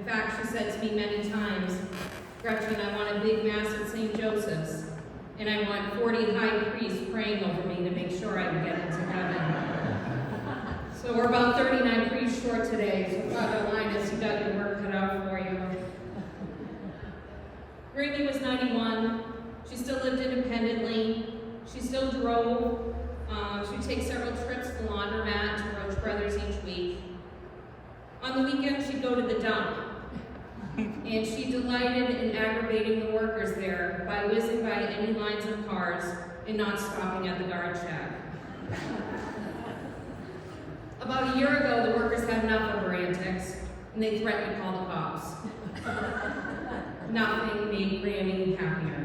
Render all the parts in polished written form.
In fact, she said to me many times, Gretchen, I want a big mass at St. Joseph's, and I want 40 high priests praying over me to make sure I can get into heaven. So we're about 39 priests short today, so Father Linus, you got your work cut out for you. Grammy was 91. She still lived independently. She still drove. She'd take several trips to the laundromat to Roach Brothers each week. On the weekends, she'd go to the dump. And she delighted in aggravating the workers there by whizzing by any lines of cars and not stopping at the guard shack. About a year ago, the workers had enough of her antics, and they threatened to call the cops. Nothing made Grammy happier.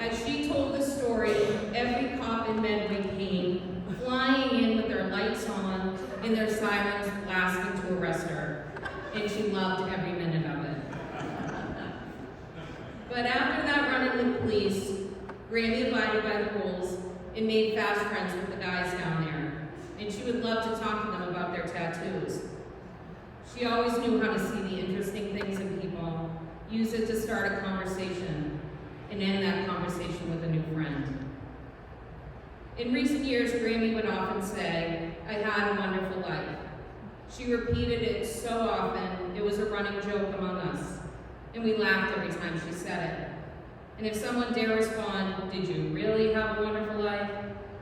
As she told the story, every cop in Medway came, flying in with their lights on and their sirens blasting to arrest her. And she loved every minute of it. But after that run in the police, Grammy abided by the rules and made fast friends with the guys down there. And she would love to talk to them about their tattoos. She always knew how to see the interesting things in people, use it to start a conversation, and end that conversation with a new friend. In recent years, Grammy would often say, I had a wonderful life. She repeated it so often, it was a running joke among us, and we laughed every time she said it. And if someone dare respond, did you really have a wonderful life?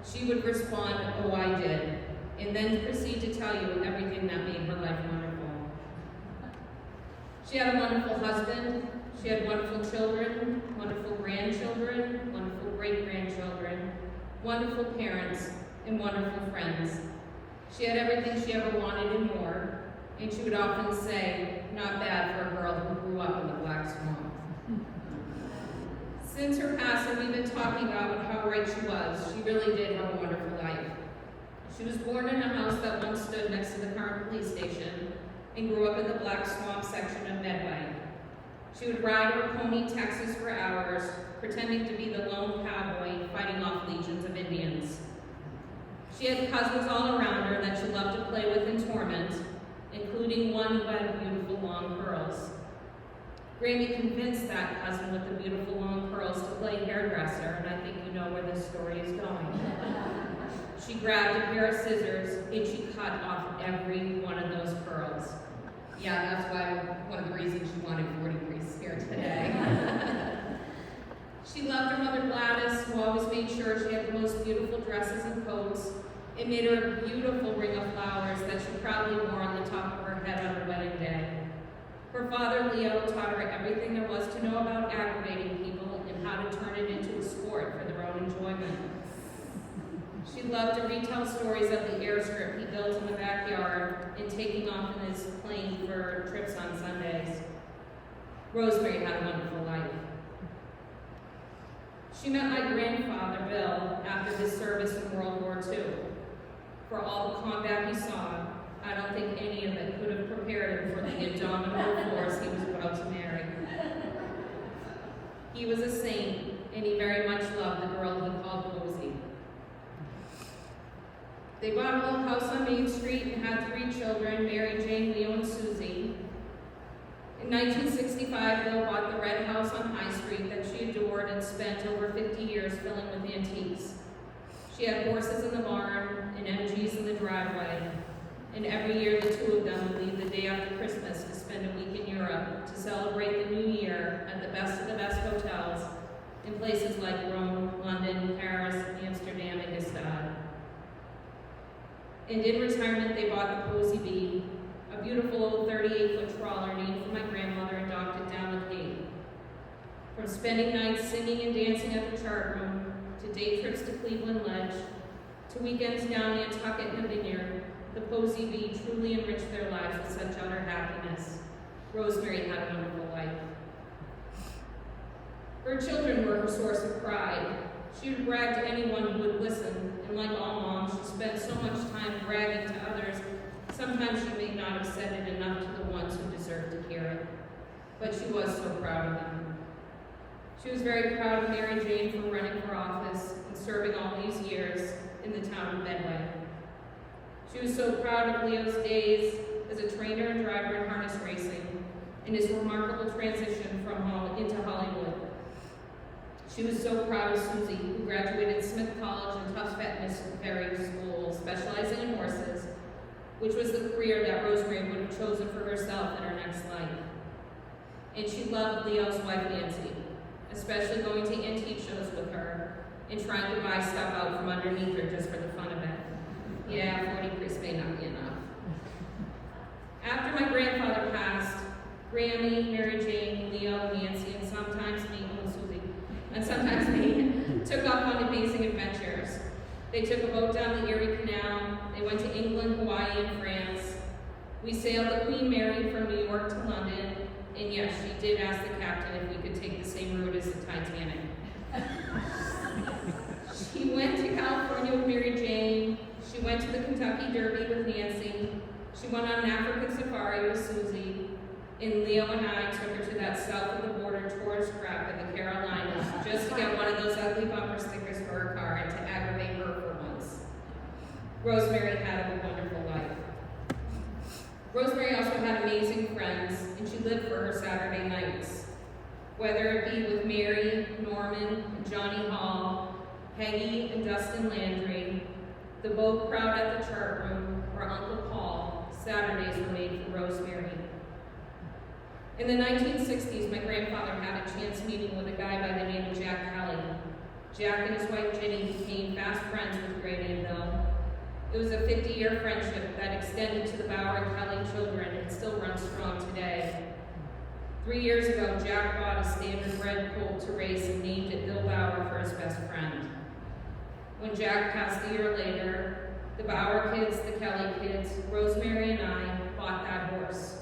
She would respond, oh, I did, and then proceed to tell you everything that made her life wonderful. She had a wonderful husband, she had wonderful children, wonderful grandchildren, wonderful great-grandchildren, wonderful parents, and wonderful friends. She had everything she ever wanted and more, and she would often say, not bad for a girl who grew up in the Black Swamp. Since her passing, we've been talking about how right she was. She really did have a wonderful life. She was born in a house that once stood next to the current police station and grew up in the Black Swamp section of Medway. She would ride her pony Texas for hours, pretending to be the lone cowboy fighting off legions of Indians. She had cousins all around her that she loved to play with and torment, including one who had beautiful long curls. Grammy convinced that cousin with the beautiful long curls to play hairdresser, and I think you know where this story is going. She grabbed a pair of scissors and she cut off every one of those curls. Yeah, that's why one of the reasons she wanted 40 priests here today. She loved her mother Gladys, who always made sure she had the most beautiful dresses and coats, and made her a beautiful ring of flowers that she proudly wore on the top of her head on her wedding day. Her father, Leo, taught her everything there was to know about aggravating people and how to turn it into a sport for their own enjoyment. She loved to retell stories of the airstrip he built in the backyard and taking off in his plane for trips on Sundays. Rosemary had a wonderful life. She met my grandfather, Bill, after his service in World War II. For all the combat he saw, I don't think any of it could have prepared him for the indomitable force he was about to marry. He was a saint, and he very much loved the girl he called Posey. They bought a little house on Main Street and had 3 children, Mary, Jane, Leo, and Susie. In 1965, Bill bought the red house on High Street that she adored and spent over 50 years filling with antiques. She had horses in the barn and MGs in the driveway, and every year the two of them would leave the day after Christmas to spend a week in Europe to celebrate the new year at the best of the best hotels in places like Rome, London, Paris, Amsterdam, and Gstaad. And in retirement, they bought the Posey Bee, a beautiful old 38-foot trawler named for my grandmother and docked it down the Cape. From spending nights singing and dancing at the chart room, to day trips to Cleveland Ledge, to weekends down Nantucket in the vineyard, the Posey Bee truly enriched their lives with such utter happiness. Rosemary had a wonderful life. Her children were her source of pride. She would brag to anyone who would listen, and like all moms, she spent so much time bragging to others, sometimes she may not have said it enough to the ones who deserved to hear it. But she was so proud of them. She was very proud of Mary Jane for running for office and serving all these years in the town of Medway. She was so proud of Leo's days as as a trainer and driver in harness racing and his remarkable transition into Hollywood. She was so proud of Susie, who graduated Smith College and Tufts Veterinary School, specializing in horses, which was the career that Rosemary would have chosen for herself in her next life. And she loved Leo's wife, Nancy, especially going to antique shows with her and trying to buy stuff out from underneath her just for the fun of it. Yeah, 40 priests may not be enough. After my grandfather passed, Grammy, Mary Jane, Leo, Nancy, and sometimes me, took off on amazing adventures. They took a boat down the Erie Canal. They went to England, Hawaii, and France. We sailed the Queen Mary from New York to London, and yes, she did ask the captain if we could take the same route as the Titanic. She went to California with Mary Jane. She went to the Kentucky Derby with Nancy. She went on an African safari with Susie. And Leo and I took her to that south of the border tourist trap in the Carolinas just to get one of those ugly bumper stickers for her car and to aggravate her for once. Rosemary had a wonderful life. Rosemary also had amazing friends, and she lived for her Saturday nights. Whether it be with Mary, Norman, and Johnny Hall, Peggy and Dustin Landry, the boat crowd at the chart room, or Uncle Paul, Saturdays were made for Rosemary. In the 1960s, my grandfather had a chance meeting with a guy by the name of Jack Kelly. Jack and his wife Jenny became fast friends with Grady and Bill. It was a 50-year friendship that extended to the Bauer and Kelly children and still runs strong today. 3 years ago, Jack bought a standard-bred colt to race and named it Bill Bauer for his best friend. When Jack passed a year later, the Bauer kids, the Kelly kids, Rosemary and I bought that horse.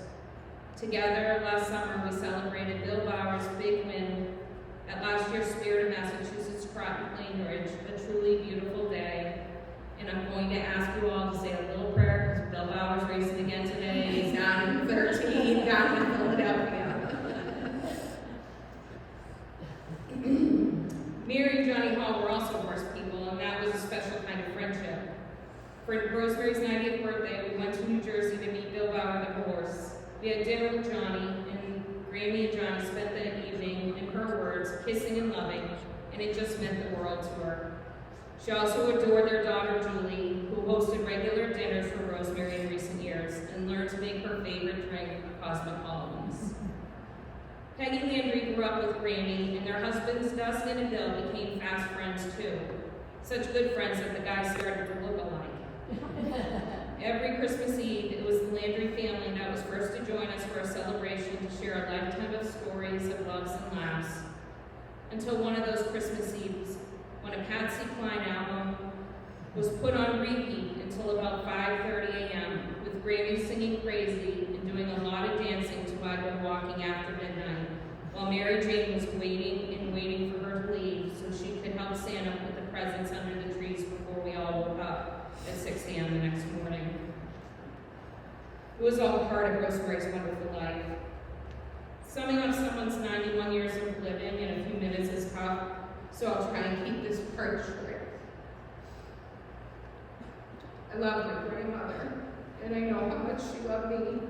Together, last summer, we celebrated Bill Bauer's big win at last year's Spirit of Massachusetts Croton Plain Ridge, a truly beautiful day. And I'm going to ask you all to say a little prayer, because Bill Bauer's racing again today. He's down in 13, down in Philadelphia. Mary and Johnny Hall were also horse people, and that was a special kind of friendship. For Rosemary's 90th birthday, we went to New Jersey to meet Bill Bauer the horse. We had dinner with Johnny, and Grammy and Johnny spent the evening, in her words, kissing and loving, and it just meant the world to her. She also adored their daughter, Julie, who hosted regular dinners for Rosemary in recent years, and learned to make her favorite drink cosmopolitans. Peggy Landry grew up with Grammy, and their husbands, Dustin and Bill, became fast friends too. Such good friends that the guys started to look alike. Every Christmas Eve, it was the Landry family that was first to join us for a celebration to share a lifetime of stories of loves and laughs. Until one of those Christmas Eves, when a Patsy Cline album was put on repeat until about 5:30 a.m., with Grammy singing Crazy and doing a lot of dancing to I Go Walking After Midnight, while Mary Jane was waiting and waiting for her to leave so she could help Santa put the presents under the trees before we all woke up at 6 a.m. the next morning. It was all part of Rosemary's wonderful life. Summing up someone's 91 years of living in a few minutes is tough, so I'll try and keep this part short. I love my grandmother, and I know how much she loved me.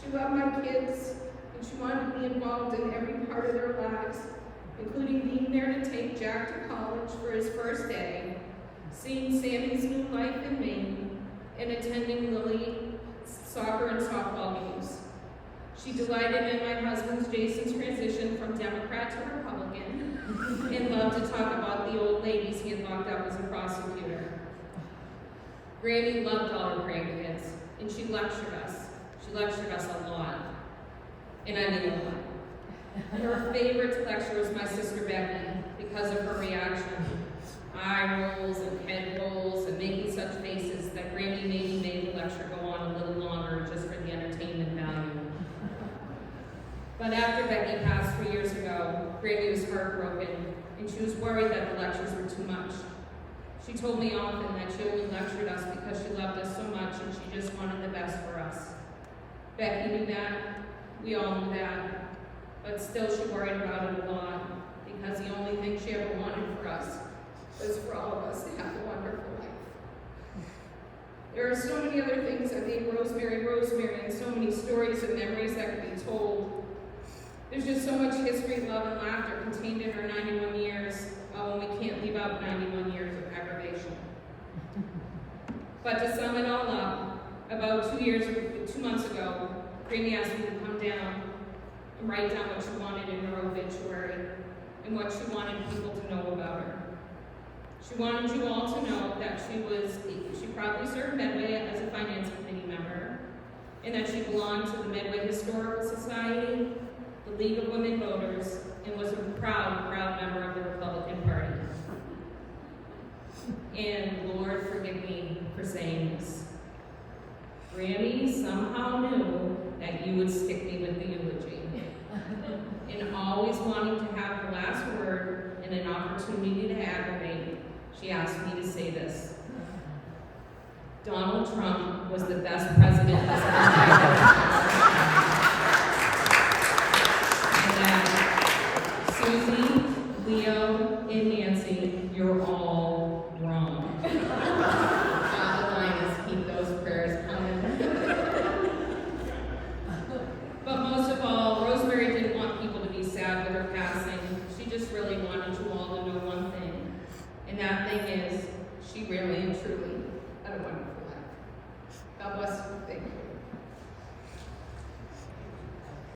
She loved my kids, and she wanted to be involved in every part of their lives, including being there to take Jack to college for his first day, seeing Sammy's new life in Maine, and attending Lily soccer and softball games. She delighted in my husband's Jason's transition from Democrat to Republican, and loved to talk about the old ladies he had locked up as a prosecutor. Granny loved all her grandkids, and she lectured us. She lectured us a lot, and I mean a lot. Her favorite lecture was my sister Becky, because of her reaction. Eye rolls and head rolls and making such faces that Grammy maybe made the lecture go on a little longer just for the entertainment value. But after Becky passed 3 years ago, Grammy was heartbroken, and she was worried that the lectures were too much. She told me often that she only lectured us because she loved us so much and she just wanted the best for us. Becky knew that, we all knew that, but still she worried about it a lot, because the only thing she ever wanted for us was for all of us to have a wonderful life. There are so many other things that made Rosemary, Rosemary, and so many stories and memories that could be told. There's just so much history, love, and laughter contained in her 91 years, and we can't leave out 91 years of aggravation. But to sum it all up, about 2 months ago, Grammy asked me to come down and write down what she wanted in her obituary and what she wanted people to know about her. She wanted you all to know that she proudly served Medway as a finance committee member, and that she belonged to the Medway Historical Society, the League of Women Voters, and was a proud member of the Republican Party. And Lord, forgive me for saying this. Grammy somehow knew that you would stick me with the eulogy. And always wanting to have the last word and an opportunity to aggravate, she asked me to say this. Donald Trump was the best president this country ever had.